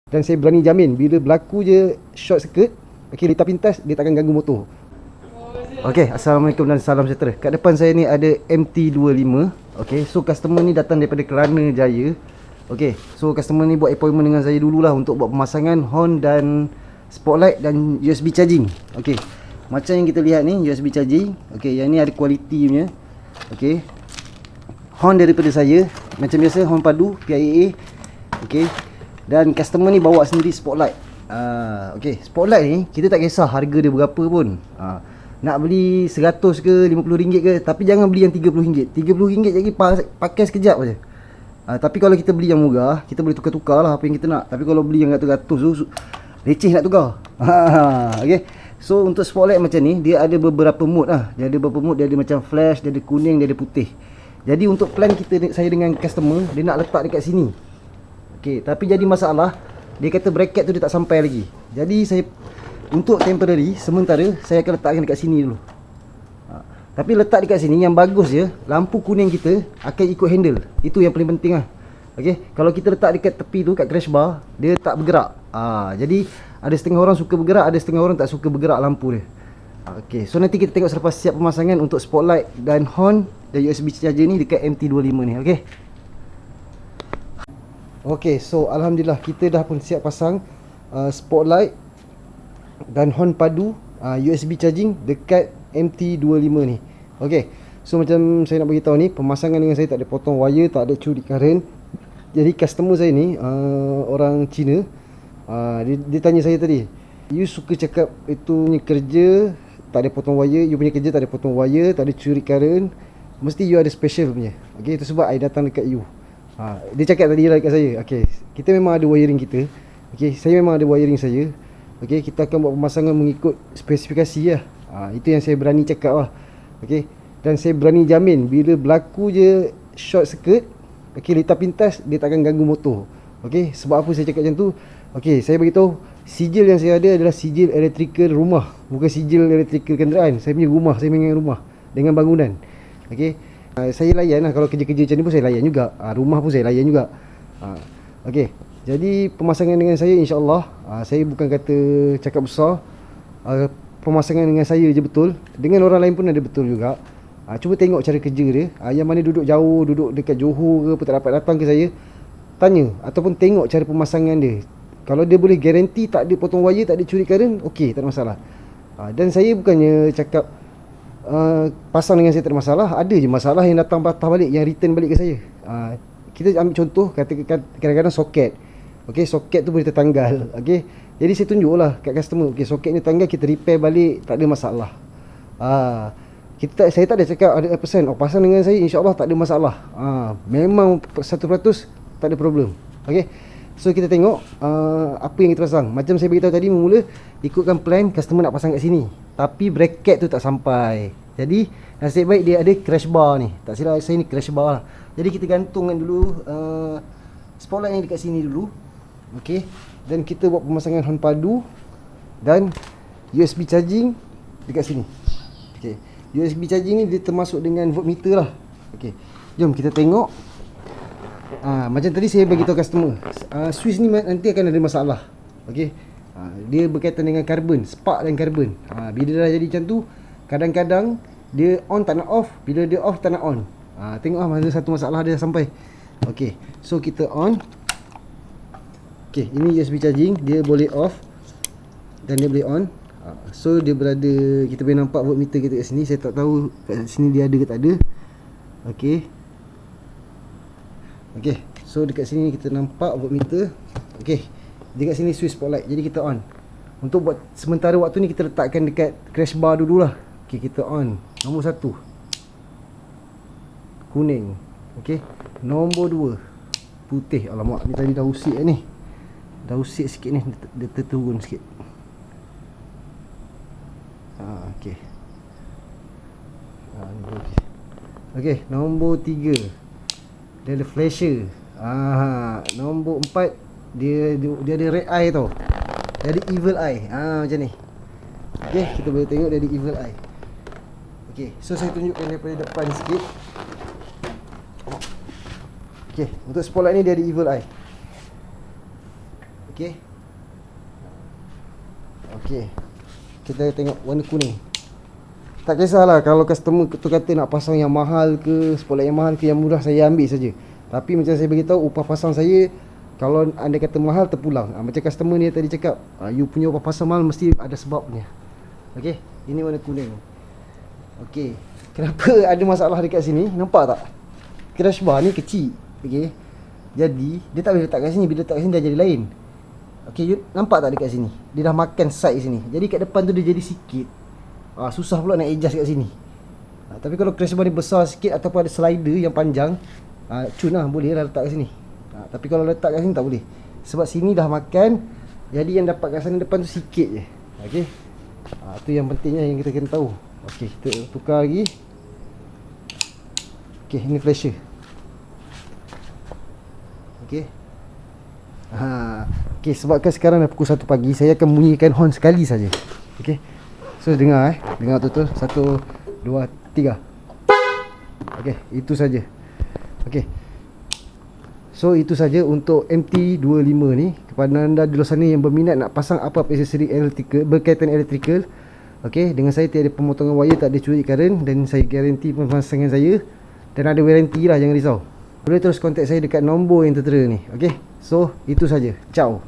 Dan saya berani jamin bila berlaku je short circuit, okey, lita pintas, dia takkan ganggu motor. Okey, assalamualaikum dan salam sejahtera. Kat depan saya ni ada MT25. Okey, so customer ni datang daripada Kelana Jaya. Okey, so customer ni buat appointment dengan saya dululah untuk buat pemasangan horn dan spotlight dan USB charging. Okey, macam yang kita lihat ni USB charging. Okey, yang ni ada kualiti punya. Okey, horn daripada saya macam biasa, horn padu PIAA. Okey, dan customer ni bawa sendiri spotlight. Okey, spotlight ni kita tak kisah harga dia berapa pun. Nak beli 100 ke 50 ringgit ke, tapi jangan beli yang 30 ringgit. 30 ringgit jadi pakai sekejap aja. Tapi kalau kita beli yang murah, kita boleh tukar-tukar lah apa yang kita nak. Tapi kalau beli yang ratus-ratus tu leceh nak tukar. Okey, so untuk spotlight macam ni, dia ada beberapa mode lah. Dia ada beberapa mode, dia ada macam flash, dia ada kuning, dia ada putih. Jadi untuk plan saya dengan customer, dia nak letak dekat sini. Okey, tapi jadi masalah, dia kata bracket tu dia tak sampai lagi. Jadi saya untuk temporary, sementara saya akan letakkan dekat sini dulu. Tapi letak dekat sini yang bagus je, lampu kuning kita akan ikut handle. Itu yang paling penting lah. Okey, kalau kita letak dekat tepi tu, kat crash bar, dia tak bergerak. Jadi ada setengah orang suka bergerak, ada setengah orang tak suka bergerak lampu dia. Okey, so nanti kita tengok selepas siap pemasangan untuk spotlight dan horn dan USB charger ni dekat MT25 ni. Okey. Okey, so alhamdulillah kita dah pun siap pasang spotlight dan horn padu USB charging dekat MT25 ni. Okey, so macam saya nak bagi tahu ni, pemasangan dengan saya tak ada potong wire, tak ada curi current. Jadi customer saya ni orang Cina, dia tanya saya tadi, you suka cakap itu punya kerja tak ada potong wire, you punya kerja tak ada potong wire, tak ada curi current, mesti you ada special punya. Okey, itu sebab I datang dekat you. Dia cakap tadi lah dekat saya. Okey, kita memang ada wiring kita. Okey, saya memang ada wiring saya. Okey, kita akan buat pemasangan mengikut spesifikasi lah. Itu yang saya berani cakap lah. Okey, dan saya berani jamin bila berlaku je short circuit, okey, lita pintas, dia takkan ganggu motor. Okey, sebab apa saya cakap macam tu? Okey, saya beritahu, sijil yang saya ada adalah sijil elektrikal rumah, bukan sijil elektrikal kenderaan. Saya punya rumah, saya punya rumah dengan bangunan. Okey, saya layan lah, kalau kerja-kerja macam ni pun saya layan juga. Rumah pun saya layan juga. Okey, jadi pemasangan dengan saya insya-Allah, saya bukan kata cakap besar. Pemasangan dengan saya je betul, dengan orang lain pun ada betul juga. Cuba tengok cara kerja dia. Yang mana duduk jauh, duduk dekat Johor ke apa, tak dapat datang ke saya, tanya ataupun tengok cara pemasangan dia. Kalau dia boleh garanti tak ada potong wire, tak ada curi current, okey, tak ada masalah. Dan saya bukannya cakap pasang dengan saya tak ada masalah. Ada je masalah yang datang patah balik, yang return balik ke saya. Kita ambil contoh, katakan kadang-kadang soket. Okey, soket tu boleh tertanggal. Okey, jadi saya tunjuklah kat customer, okey, soket ni tanggal, kita repair balik, tak ada masalah. Saya tak ada cakap 100%, pasang dengan saya insya-Allah tak ada masalah. Memang 100% tak ada problem. Okey, so kita tengok apa yang kita pasang. Macam saya beritahu tadi, mula ikutkan plan, customer nak pasang kat sini, tapi bracket tu tak sampai. Jadi nasib baik dia ada crash bar ni. Tak silap saya ni crash bar lah. Jadi kita gantungkan dulu spotlight yang dekat sini dulu. Okey, dan kita buat pemasangan horn padu dan USB charging dekat sini. Okey, USB charging ni dia termasuk dengan voltmeter lah. Okey, jom kita tengok. Macam tadi saya bagi tahu customer, switch ni nanti akan ada masalah. Okey, dia berkaitan dengan karbon, spark dan karbon. Bila dah jadi macam tu, kadang-kadang dia on tak nak off, bila dia off tak nak on. Tengok mana satu masalah dia sampai. Okey, so kita on. Okey, ini USB charging, dia boleh off dan dia boleh on. So dia berada, kita boleh nampak voltmeter kita kat sini. Saya tak tahu kat sini dia ada ke tak ada. Okey. Okey, so dekat sini kita nampak voltmeter. Okey, dekat sini switch spotlight. Jadi kita on. Untuk buat sementara waktu ni kita letakkan dekat crash bar dululah. Okey, kita on. Nombor 1 kuning. Okey, nombor 2 putih. Alamak, ni tadi dah usik ni. Dah usik sikit ni, dia terturun sikit. Okey. Okey, nombor 3 dia ada flasher. Nombor 4 dia ada red eye tau. Dia ada evil eye. Macam ni. Okey, kita boleh tengok dia ada evil eye. Okey, so saya tunjukkan daripada depan sikit. Okey, untuk spotlight ni dia ada evil eye. Okey. Okey. Kita tengok warna kuning. Tak kisahlah kalau customer tu kata nak pasang yang mahal ke, spotlight yang mahal ke, yang murah, saya ambil saja. Tapi macam saya beritahu, upah pasang saya kalau anda kata mahal terpulang. Macam customer ni tadi cakap, you punya upah pasang mahal mesti ada sebabnya. Okey, ini warna kuning. Okey, kenapa ada masalah dekat sini? Nampak tak? Crash bar ni kecil. Okey. Jadi dia tak boleh letak kat sini. Bila letak kat sini dah jadi lain. Okey, you nampak tak dekat sini? Dia dah makan side sini. Jadi kat depan tu dia jadi sikit. Susah pula nak adjust kat sini. Tapi kalau crash bar ni besar sikit ataupun ada slider yang panjang, cun lah, boleh lah letak kat sini. Tapi kalau letak kat sini tak boleh. Sebab sini dah makan. Jadi yang dapat kat sana depan tu sikit je. Okey. Tu yang pentingnya yang kita kena tahu. Okey, kita tukar lagi. Okey, ini flasher. Okey. Okey, sebabkan sekarang dah pukul 1 pagi, saya akan bunyikan horn sekali saja. Okey. So dengar dengar betul. 1 2 3. Okey, itu saja. Okey. So itu saja untuk MT25 ni. Kepada anda di luar sana yang berminat nak pasang apa-apa aksesori elektrikal berkaitan elektrikal, okey, dengan saya tiada pemotongan wire, tak ada curi current, dan saya garanti pemasangan saya, dan ada waranti lah, jangan risau. Boleh terus kontak saya dekat nombor yang tertera ni. Okey. So itu saja. Ciao.